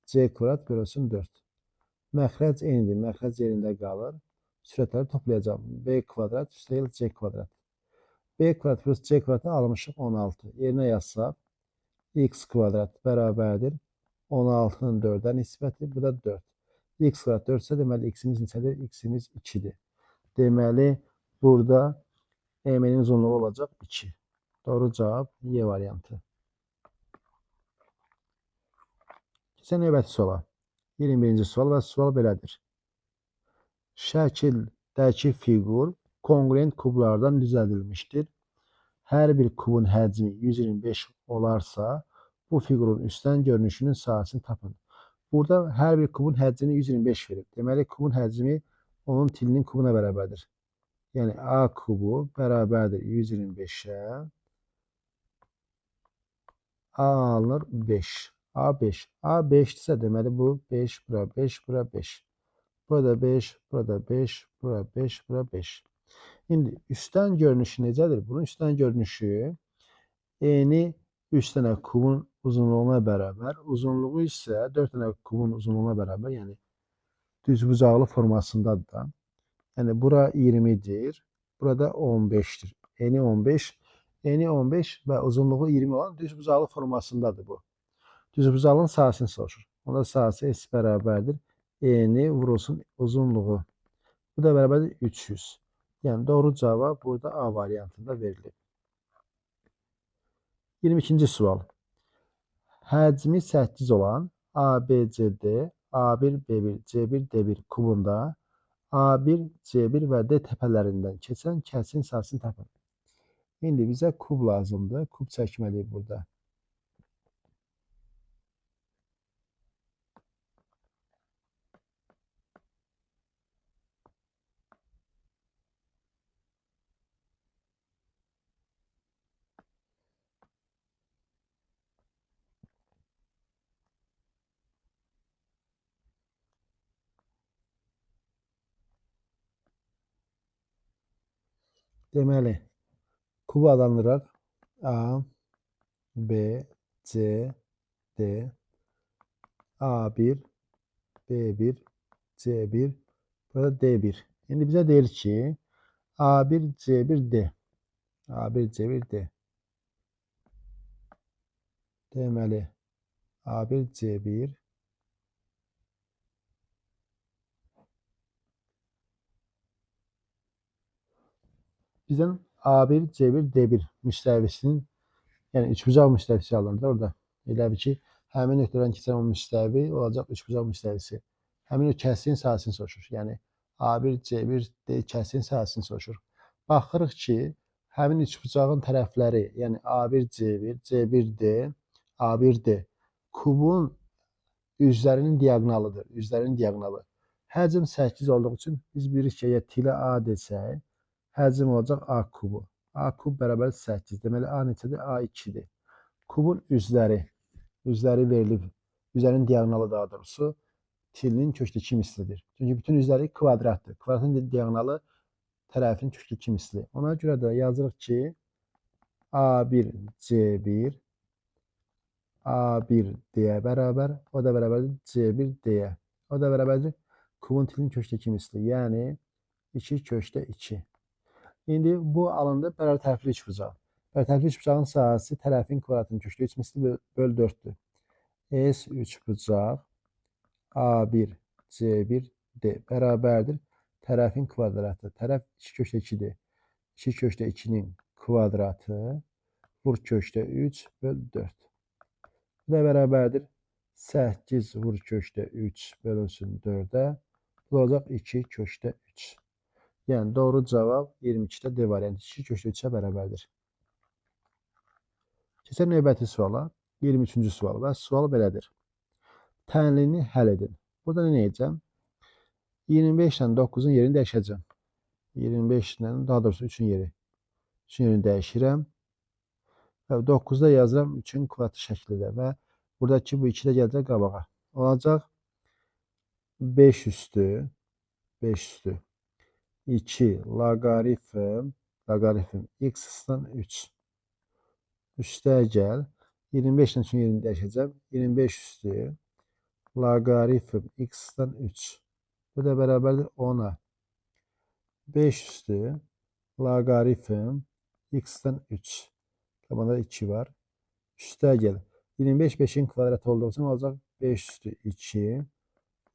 C kvadrat bölünsün 4. Məxrəc eynidir, məxrəc yerində qalır. Sürətləri toplayacağım. B kvadrat üstə gəl C kvadrat. B kvadrat plus C kvadratı almışıq 16. Yerinə yazsaq, X kvadrat bərabərdir 16'nın 4'ə nisbəti, bu da 4. X kvadrat 4 isə deməli X'imiz neçədir? X'imiz 2'dir. Deməli, burada M-in uzunluğu olacaq 2. Doğru cavab Y variantı. Keçək növbəti suala. 21-ci sual və sual belədir. Şəkildəki fiqur konqruent kublardan düzəldilmişdir. Hər bir kubun həcmi 125 olarsa, bu fiqurun üstten görünüşünün sahəsini tapın. Burada hər bir kubun həcmini 125 verib. Deməli, kubun həcmi onun tilinin kubuna bərabərdir. Yəni, A kubu bərabərdir 125'ə. A alınır 5. A 5. A 5'dirsə deməli bu 5, bura 5, bura 5. Burada 5, burada 5, bura 5, bura 5. İndi üstten görünüşü necədir? Bunun üstten görünüşü eni 3 dənə kubun uzunluğuna bərabər, uzunluğu isə 4 dənə kubun uzunluğuna bərabər, yəni düzbucaqlı formasındadır da. Yəni bura 20'dir, burada 15'dir. Eni 15, eni 15 və uzunluğu 20 olan düzbucaqlı formasındadır bu. Düzbucağlığın sahəsini soruşur. Onda sahəsi S bərabərdir. Eni vurulsun uzunluğu. Bu da bərabərdir 300. Yəni doğru cavab burada A variantında verilib. 22-ci sual. Həcmi 8 olan ABCD, A1, B1, C1, D1 kubunda A1, C1 və D təpələrindən keçən kəsin sahəsini tapın. İndi bizə kub lazımdır. Kub çəkməliyik burada. Deməli, kubu adlandıraq. A, B, C, D, A1, B1, C1, burada D1. İndi bizə deyir ki, A1, C1, D. A1, C1, D. Deməli, A1, C1, bizden A1, C1, D1 müstəvisinin, yəni üçbucaq müstəvisi alınır orada. Elə bir ki, həmin nöqtədən keçən o müstəvi olacaq üçbucaq müstəvisi. həmin o kəsiyin sahəsini soruşur. Yəni A1, C1, D kəsiyin sahəsini soruşur. Baxırıq ki, həmin üçbucağın tərəfləri, yəni A1, C1, C1D, A1D kubun üzlərinin diaqonalıdır. Üzlərinin diaqonalı. Həcm 8 olduğu üçün biz bilirik ki, əgər tilə A desək, həcm olacaq A kubu. A kub bərabər 8. Deməli, A neçədir? A2-dir. Kubun üzləri verilib. Üzərin diaqonalı daha doğrusu tilinin kökdə 2 mislidir. Çünki bütün üzləri kvadratdır. Kvadratın diaqonalı tərəfin kökdə 2 misli. Ona görə də yazırıq ki, A1, C1 A1D-yə bərabər, o da bərabərdir C1D-yə. O da bərabərdir kubun tilinin kökdə 2 misli, yəni 2 kökdə 2. İndi bu alındı bərabər tərəfli üçbucaq. Bərabər tərəfli üçbucağın sahəsi tərəfin kvadratının kökdə 3 misli böl 4-dür. S üçbucaq A1, C1D bərabərdir tərəfin kvadratı. Tərəf 2 kökdə 2-dir. 2 kökdə 2-nin kvadratı vur kökdə 3 böl 4. Bu da bərabərdir 8 vur kökdə 3 bölünsün 4-ə. Bu olacaq 2 kökdə 3. Yəni doğru cavab 22-də D variantı 2 kökdə 3-ə bərabərdir. Keçək növbəti suala, 23-cü sual və sual belədir. Tənlini həll edin. Burada nə edəcəm? 25 ilə 9-un yerini dəyişəcəm. 25 ilə, daha doğrusu 3-ün yerini dəyişirəm. Və 9-da yazıram 3-ün kvadratı şəklidə və buradakı bu 2 də gələcək qabağa. Olacaq 5 üstü 2 loqaritm x-dan 3. Üstə gəl. 25 ilə 3-ün yerini dəyişəcəm. 25 üstü loqaritm x-dan 3. Bu da bərabərdir 10-a. 5 üstü loqaritm x-dan 3. Qabağında 2 var. Üstə gəl. 25 5-in kvadratı olduğu üçün olacaq 5 üstü 2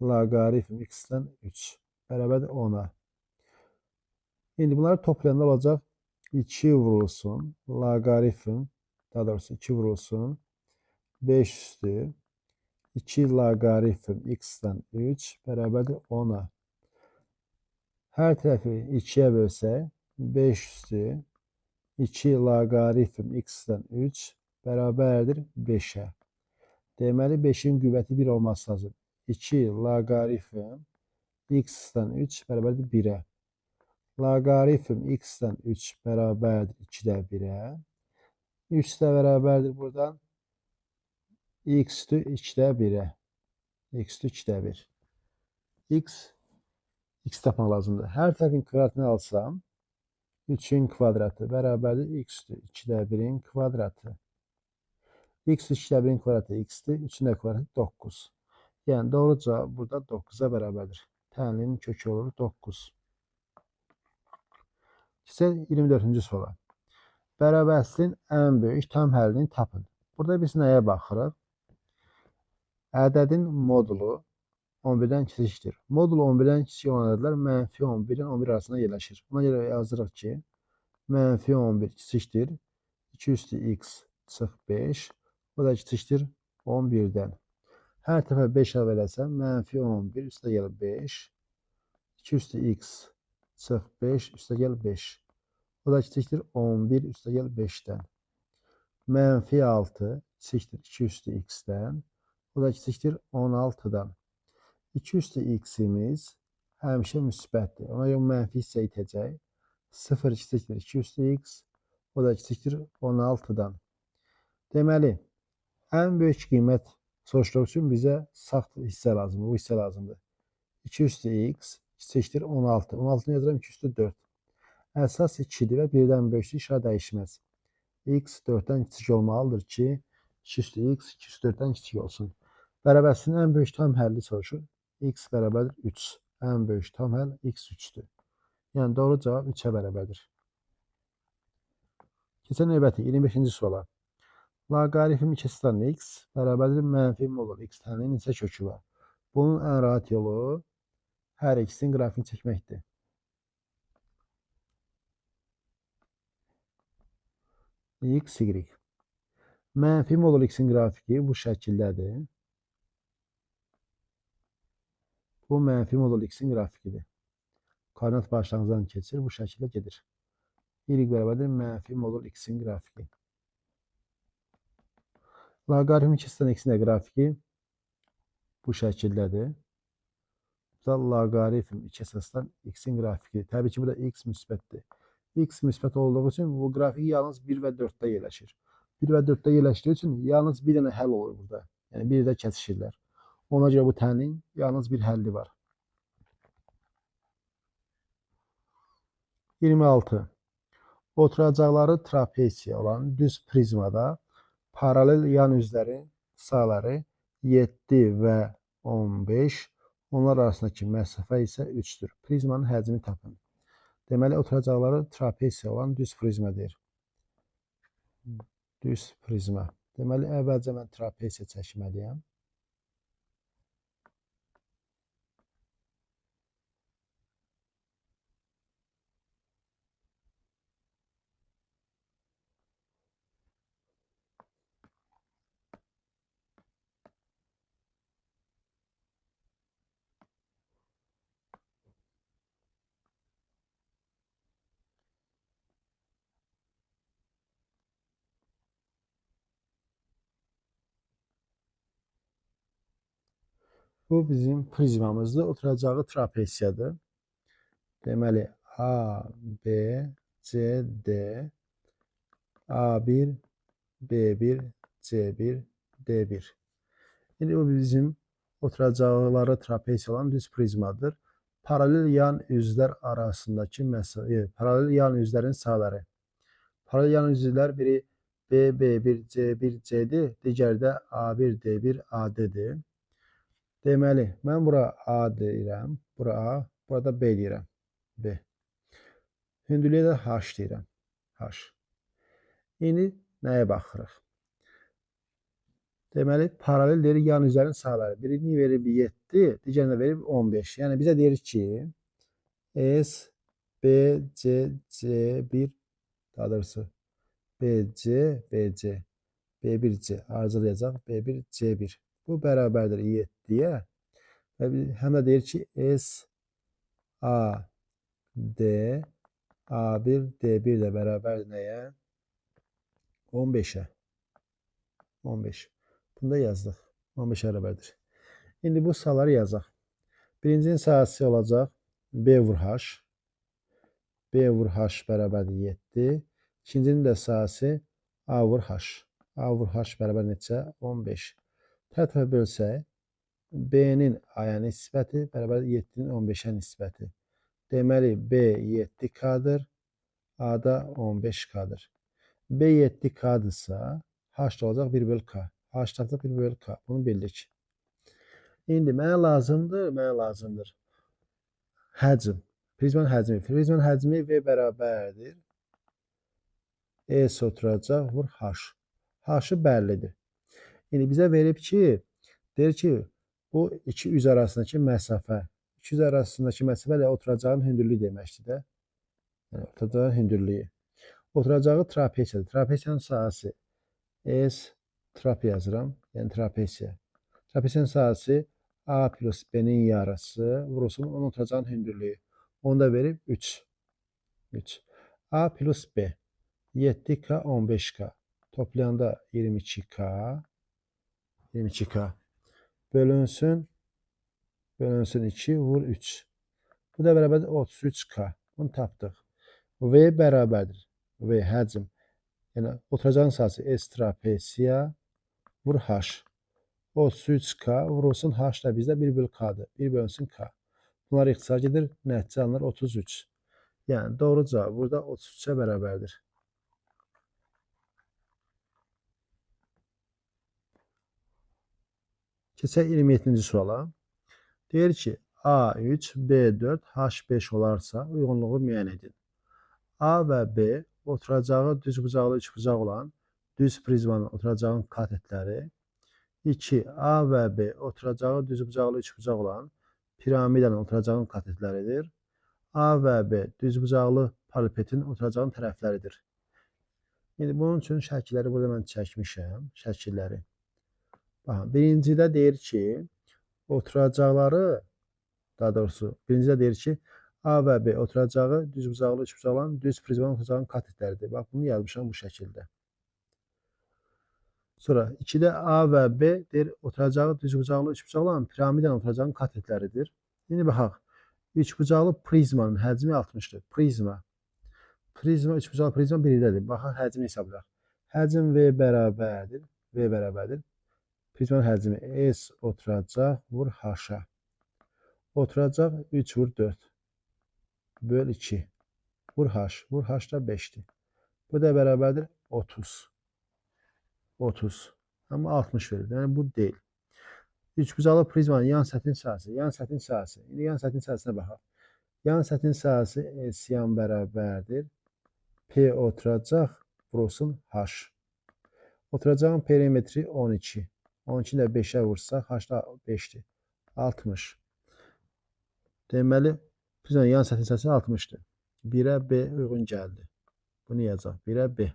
loqaritm x-dan 3. Bərabərdir 10-a. İndi bunları toplayanda olacaq 2 vurulsun loqaritm, daha doğrusu 2 vurulsun 5 üstü 2 loqaritm x-dan 3 bərabərdir 10-a. Hər tərəfi 2-yə bölsək 5 üstü 2 loqaritm x-dan 3 bərabərdir 5-ə. Deməli 5-in qüvvəti 1 olması lazım. 2 loqaritm x-dan 3 bərabərdir 1-ə. Loqaritm x-dan 3 bərabərdir 2-də 1-ə. 3 də bərabərdir buradan x-dür 2-də 1-ə. X-dür 2-də 1. X tapmaq lazımdır. Hər tərəfin kvadratını alsam 3-ün kvadratı bərabərdir x-dür 2-də 1-in kvadratı. X 2-də 1-in kvadratı x-dir. 3-ün də kvadratı 9. Yəni doğru cavab burada 9-a bərabərdir. Tənlinin kökü olur 9. Keçək 24-cü suala. Bərabərsizliyin ən böyük tam həllini tapın. Burada biz nəyə baxırıq? Ədədin modulu 11-dən kiçikdir. Modul 11-dən kiçik olan ədədlər mənfi 11-dən 11 arasında yerləşir. Buna görə yazırıq ki, mənfi 11 kiçikdir 2 üstü x çıx 5. Bu da kiçikdir 11-dən. Hər tərəfə 5 əlavə eləsəm, mənfi 11 üstə gəlib 5. 2 üstü x çıx 5 üstə gəl 5. O da kiçikdir 11 üstə gəl 5-dən. Mənfi 6 kiçikdir 2 üstü x-dən. O da kiçikdir 16-dan. 2 üstü x-imiz həmişə müsbətdir. Ona görə mənfi hissə itəcək. 0 kiçikdir 2 üstü x. O da kiçikdir 16-dan. Deməli, ən böyük qiymət soruşduğu üçün bizə sağ hissə lazımdır. Bu hissə lazımdır. 2 üstü x kiçikdir 16. 16-nı yazıram 2 üstü 4. Əsas 2-dir və 1-dən böyükdür, işarə dəyişməz. X 4-dən kiçik olmalıdır ki, 2 üstü x 2 üstü 4-dən kiçik olsun. Bərabərsizliyin ən böyük tam həlli soruşur. X bərabərdir 3. Ən böyük tam həll x 3-dür. Yəni doğru cavab 3-ə bərabərdir. Keçən növbəti 25-ci suala. Loqaritm 2-dən x bərabərdir mənfi modul x tənlinin neçə kökü var? Bunun ən rahat yolu hər ikisinin qrafikini çəkməkdir. X, y. Mənfi modul x-in qrafiki bu şəkildədir. Bu mənfi modul x-in qrafikidir. Koordinat başlanğıcdan keçir, bu şəkildə gedir. Y bərabərdir mənfi modul x-in qrafiki. Loqaritm 2 x-in də qrafiki bu şəkildədir. Bu da loqaritm 2 əsasdan x-in qrafiki. Təbii ki, burada x müsbətdir. X müsbət olduğu üçün bu qrafik yalnız 1 və 4-də yerləşir. 1 və 4-də yerləşdiyi üçün yalnız bir dənə həll olur burada. Yəni bir də kəsişirlər. Ona görə bu tənin yalnız bir həlli var. 26. Oturacaqları trapesiya olan düz prizmada paralel yan üzlərin sayıları 7 və 15, onlar arasındakı məsafə isə 3-dür. Prizmanın həcmini tapın. Deməli, oturacaqları trapesiya olan düz prizmadır. Düz prizma. Deməli, əvvəlcə mən trapesiya çəkməliyəm. Bu bizim prizmamızdır. Oturacağı trapesiyadır. Deməli, A, B, C, D, A1, B1, C1, D1. İndi bu bizim oturacaqları trapesiya olan düz prizmadır. Paralel yan üzlər arasındakı paralel yan üzlərin sayıları. Paralel yan üzlər biri B, B1, C1, C'dir. Digəri də A1, D1, AD-dir. Deməli, mən bura A deyirəm, bura A, burada B deyirəm, B. Hündürlüyə də H deyirəm, H. İndi nəyə baxırıq? Deməli, paralel deyir yan üzlərin sayıları. Birini verib 7, digərini verib 15. Yəni, bizə deyir ki, S, B, C, C1, daha doğrusu, BC, BC, B1, C arzulayacaq, B1, C1. Bu bərabərdir 7-yə. Həm də deyir ki, S, A, D, A1, D1 də bərabərdir nəyə? 15-ə. 15. Bunu da yazdıq. 15 bərabərdir. İndi bu sayıları yazaq. Birincinin sayısı olacaq B vur H. B vur H bərabərdir 7. İkincinin də sayısı A vur H. A vur H bərabər neçə? 15. Tərəfə bölsək, B-nin A-ya nisbəti bərabər 7-nin 15-ə nisbəti. Deməli, B 7K-dır, A da 15K-dır. B 7K-dırsa, H da olacaq 1 bölü K. H tapdıq 1 bölü K. Bunu bildik. İndi mənə lazımdır həcm. Prizmanın həcmi. Prizmanın həcmi V bərabərdir. S oturacaq, vur H. H-ı bəllidir. İndi bizə verib ki, deyir ki, bu iki üz arasındakı məsafə. İki üz arasındakı məsafə ilə oturacağın hündürlüyü deməkdir də. Yəni, oturacağın hündürlüyü. Oturacağı trapesiyadır. Trapesiyanın sahəsi S, trap yazıram, yəni trapesiya. Trapesiyanın sahəsi A plus B-nin yarısı, vurulsun onun oturacağın hündürlüyü. Onu da verib 3. 3. A plus B. 7K, 15K. Toplayanda 22K. 22K. Bölünsün 2, vur 3. Bu da bərabərdir 33K. Bunu tapdıq. V bərabərdir. V həcm. Yəni, oturacağın sahəsi S trapesiya, vur H. 33K vurulsun H da bizdə 1 bölü K'dır. 1 bölünsün K. Bunlar ixtisar gedir. Nəticə alınır 33. Yəni, doğru cavab burada 33-ə bərabərdir. Keçək 27-ci suala. Deyir ki, A3, B4, H5 olarsa uyğunluğu müəyyən edin. A və B oturacağı düzbucaqlı üçbucaq olan düz prizmanın oturacağın katetləri. 2. A və B oturacağı düzbucaqlı üçbucaq olan piramidanın oturacağın katetləridir. A və B düzbucaqlı parallelepipedin oturacağın tərəfləridir. İndi bunun üçün şəkilləri burada mən çəkmişəm. Şəkilləri. Baxın, birincidə deyir ki, oturacaqları Daha doğrusu birincidə deyir ki, A və B oturacağı düzbucaqlı, üçbucaqlı olan düz prizmanın oturacağının katetləridir. Bax, bunu yazmışam bu şəkildə. Sonra 2-də A və B deyir, oturacağı düzbucaqlı, üçbucaqlı olan piramidanın oturacağının katetləridir. İndi baxaq. Üçbucaqlı prizmanın həcmi 60-dır. Prizma, üçbucaqlı prizma 1-dədir. Baxaq, həcmi hesablayaq. Həcm V bərabərdir. Prizmanın həcmi S oturacaq vur H-a. Oturacaq 3 vur 4 böl 2 vur H. Vur H da 5'dir. Bu da bərabərdir 30. Amma 60 verir. Yəni bu deyil. Üçbucaqlı prizmanın yan səthin sahəsi. İndi yan səthin sahəsinə baxaq. Yan səthin sahəsi S yan bərabərdir. P oturacaq vurulsun H. Oturacağın perimetri 12. 12 ilə 5'ə vursaq H da 5'dir. 60. Deməli, prizmanın yan səthin sahəsi 60'dır. 1'ə B uyğun gəldi. Bunu yazacaq. 1'ə B.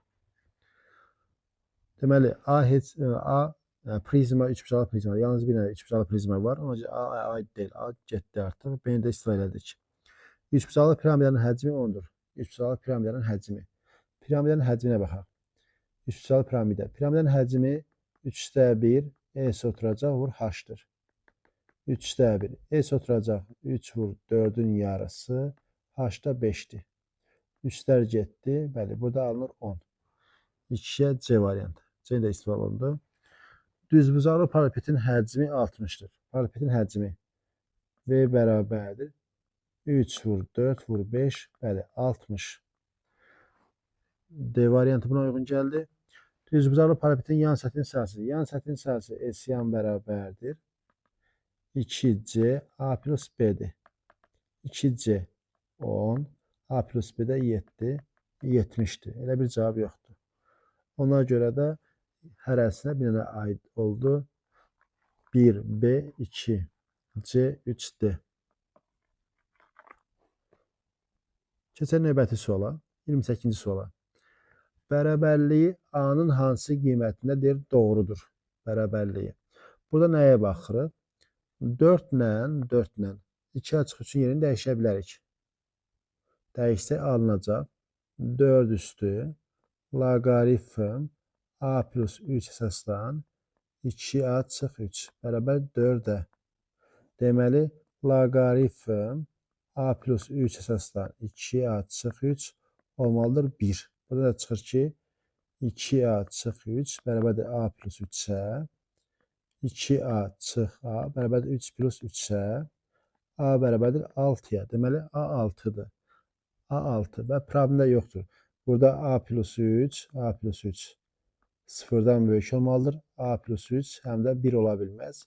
Deməli, A prizma, üçbucaqlı prizma. Yalnız bir dənə üçbucaqlı prizma var. Ona görə A aid deyil. A getdi artıq. B-ni də istifadə elədik. Üçbucaqlı piramidanın həcmi 10'dur. Üçbucaqlı piramidanın həcmi. Piramidanın həcminə baxaq. Üçbucaqlı piramida. Piramidanın həcmi 3/1 S oturacaq vur H-dır. 3/1 S oturacaq 3 vur 4'ün yarısı. H da 5'dir. 3'lər getdi. Bəli, burada alınır 10. 2'ye C variantı. C də istifadə olundu. Düzbucaqlı parapetin həcmi 60'dır. Parapetin həcmi V bərabərdir. 3 vur 4 vur 5. Bəli, 60. D variantı buna uyğun gəldi. Düzbucaqlı parapetin yan səthin sahəsi. Yan səthin sahəsi S yan bərabərdir. 2C A plus B'dir. 2C 10. A plus B də 7. 70'dir. Elə bir cavab yoxdur. Ona görə də hərəsinə bir dənə aid oldu. 1B, 2C, 3D. Keçək növbəti suala. 28-ci suala. Bərabərliyi A-nın hansı qiymətindədir? Doğrudur. Bərabərliyi. Burada nəyə baxırıq? 4 ilə 2 açıq 3-ün yerini dəyişə bilərik. Dəyişsə alınacaq. 4 üstü loqaritm A plus 3 əsaslan 2A çıx 3 bərabər 4-ə. Deməli, loqaritm A plus 3 əsaslan 2A çıx 3 olmalıdır 1. Burada da çıxır ki, 2A çıx 3 bərabərdir A plus 3-ə. 2A çıx A bərabərdir 3 plus 3-ə. A bərabərdir 6-ya. Deməli, A 6-dır. A 6 və problemdə yoxdur. Burada A plus 3 sıfırdan böyük olmalıdır. A plus 3 həm də 1 ola bilməz.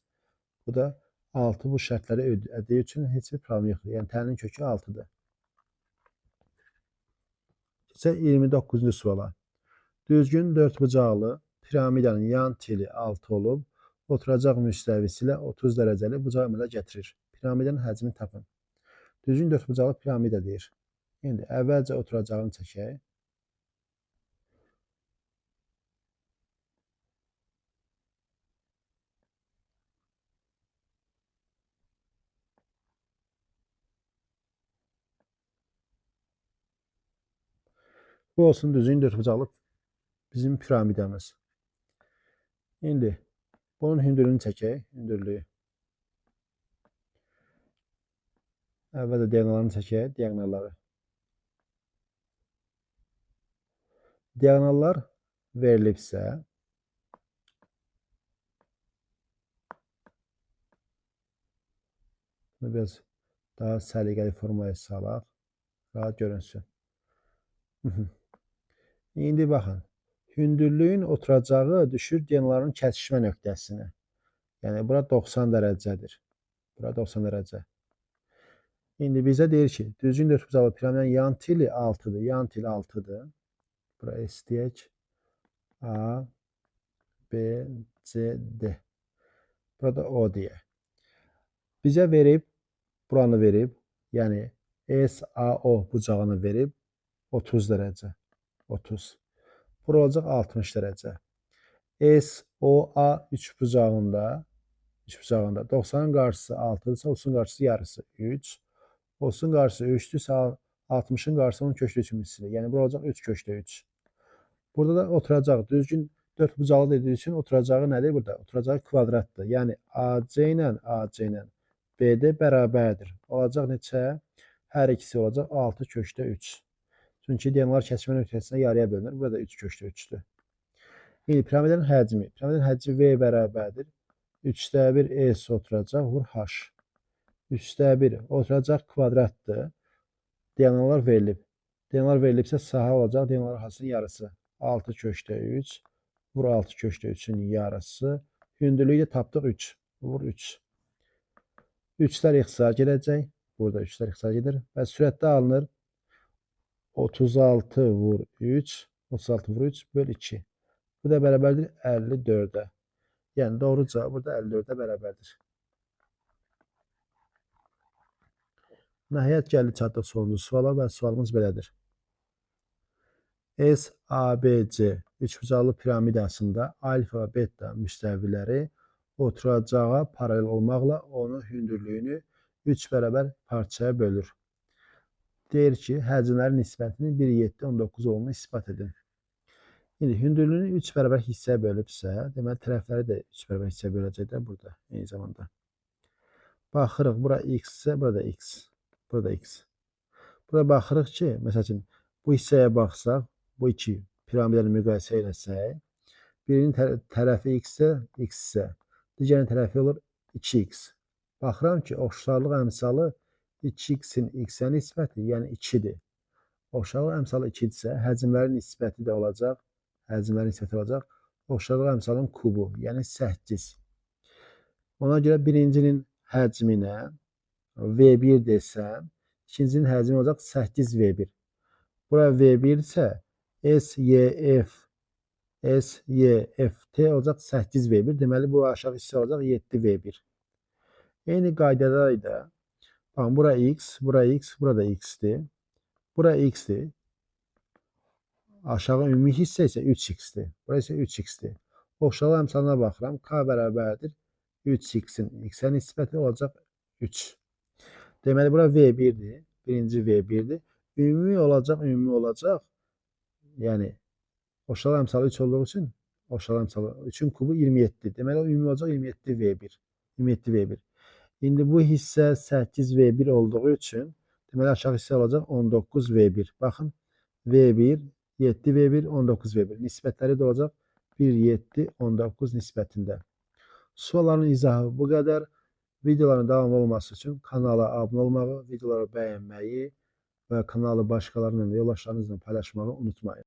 Bu da 6 bu şərtləri ödədiyi üçün heç bir problem yoxdur. Yəni, təninin kökü 6-dır. Keçək 29-cu suala. Düzgün dördbucaqlı piramidanın yan tili 6 olub, oturacaq müstəvisi ilə 30 dərəcəli bucaq əmələ gətirir. Piramidanın həcmini tapın. Düzgün dördbucaqlı piramida deyir. İndi əvvəlcə oturacağını çəkək. Bu olsun düzgün dördbucaqlı bizim piramidamız. İndi bunun hündürlüyünü çəkək. Hündürlüyü. Əvvəlcə diaqonallarını çəkək. Diaqonalları. Diaqonallar verilibsə, bunu biraz daha səliqəli formaya salaq. Rahat görünsün. İndi baxın. Hündürlüyün oturacağı düşür diaqonalların kəsişmə nöqtəsinə. Yəni, bura 90 dərəcədir. Bura 90 dərəcə. İndi bizə deyir ki, düzgün dördbucaqlı piramidanın yan tili 6-dır. Yan tili 6-dır. Bura S deyək. A, B, C, D. Burada O deyək. Bizə verib, buranı verib, yəni SAO bucağını verib 30 dərəcə. 30. Bura olacaq 60 dərəcə. SOA üçbucağında üçbucağında. 90'ın qarşısı 6-dırsa, 30'un qarşısı yarısı 3. 30'un qarşısı 3'dürsə, 60'ın qarşısı onun kökdə 3 missili. Yəni bura olacaq 3 kökdə 3. Burada da oturacaq. Düzgün 4 bucaqlı dediyi üçün oturacağı nədir burada? Oturacağı kvadratdır. Yəni AC ilə BD bərabərdir. Olacaq neçə? Hər ikisi olacaq 6 kökdə 3. Çünki diagonal kəsmə nöqtəsinə yarıya bölünür. Burada 3 kökdə 3'dür. İndi piramidin həcmi. Piramidin həcmi V bərabərdir. 3/1 S oturacaq, vur H. 3/1 oturacaq kvadratdır. Diagonallar verilib. Diagonal verilibsə sahə olacaq. Diagonal arasının yarısı. 6 kökdə 3. Vur 6 kökdə 3'ün yarısı. Hündürlüyü də tapdıq 3. Vur 3. 3'lər ixtisar gedəcək. Burada 3'lər ixtisar gedir. Və sürətdə alınır. 36 vur 3. 36 vur 3 böl 2. Bu da bərabərdir 54'ə. Yəni doğru cavab burada 54'ə bərabərdir. Nəhayət gəldik çatdıq sonuncu suala və sualımız belədir. SABC üçbucaqlı piramidasında alfa və beta müstəviləri oturacağa paralel olmaqla onun hündürlüyünü 3 bərabər parçaya bölür. Deyir ki, həcmlərin nisbətinin 1,7-19 olduğunu ispat edin. İndi hündürlüyünü 3 bərabər hissəyə bölübsə, deməli tərəfləri də 3 bərabər hissəyə böləcək də burada eyni zamanda. Baxırıq, bura x isə burada x. Burada x. Burada baxırıq ki, məsəl üçün bu hissəyə baxsaq, bu iki piramidləri müqayisə eləsək, birinin tərəfi x isə, digərinin tərəfi olur 2x. Baxıram ki, oxşarlıq əmsalı 2x-in x-ə nisbəti, yəni 2-dir. Oxşarlıq əmsalı 2-dirsə, həcmlərin nisbəti də olacaq. Həcmlərin nisbəti olacaq. Oxşarlıq əmsalının kubu, yəni 8. Ona görə birincinin həcminə V1 desəm, ikincinin həcmi olacaq 8V1. Bura V1 isə SYFT olacaq 8V1. Deməli, bu aşağı hissə olacaq 7V1. Eyni qaydada da, baxın, bura x, burada x-dir. Bura x-dir. Aşağı ümumi hissə isə 3x-dir. Bura isə 3x-dir. Oxşarlıq əmsalına baxıram. K bərabərdir 3x-in x-ə nisbəti olacaq 3. Deməli, bura V1'dir. Birinci V1'dir. Ümumi olacaq. Yəni, oxşarlıq əmsalı 3 olduğu üçün, oxşarlıq əmsalı 3'ün kubu 27. Deməli, ümumi olacaq 27V1. 27V1. İndi bu hissə 8V1 olduğu üçün, deməli, aşağı hissə olacaq 19V1. Baxın, V1, 7V1, 19V1. Nisbətləri də olacaq 1, 7, 19 nisbətində. Sualların izahı bu qədər. Videoların davamlı olması üçün kanala abunə olmağı, videoları bəyənməyi və kanalı başqalarıyla, yoldaşlarınızla paylaşmağı unutmayın.